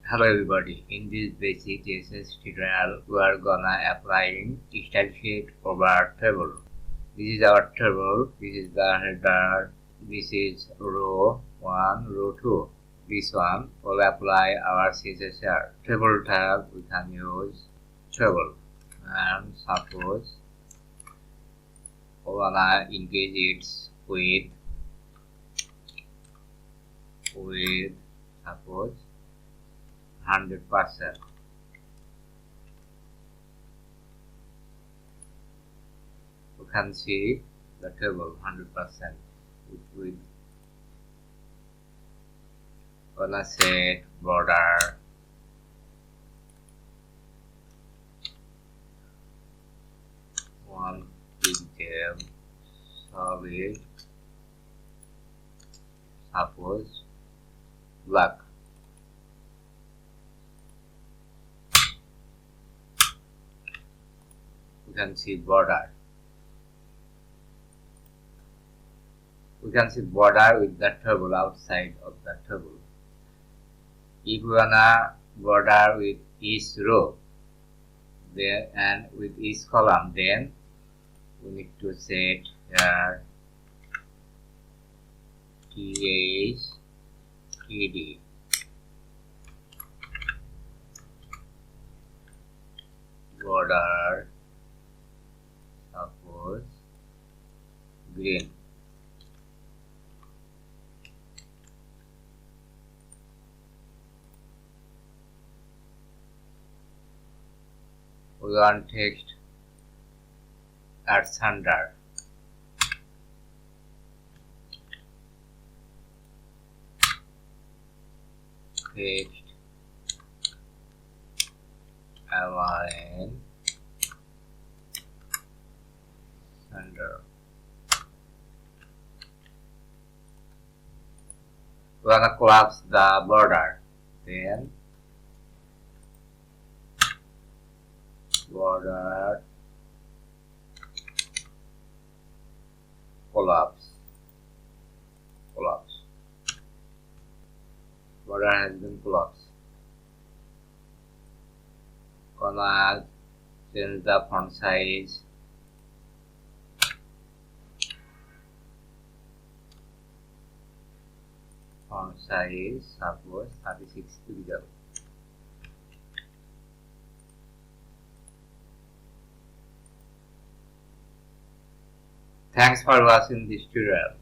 Hello everybody, in this basic CSS tutorial we are gonna applying style sheet over table. This is our table, this is the header, this is row 1, row 2. This one will apply our CSS here. Table tab we can use table, and suppose we wanna engage it with suppose 100%. You can see the table 100% with gonna set border one pixel solid, suppose black. You can see border. We can see border with the table outside of the table. If we wanna border with each row there and with each column, then we need to set here TD border suppose green. We want text at center. Text align center. We wanna collapse the border, then border collapse. Border has been collapsed. Gonna change the font size. Font size suppose 36 pixels. Thanks for watching this tutorial.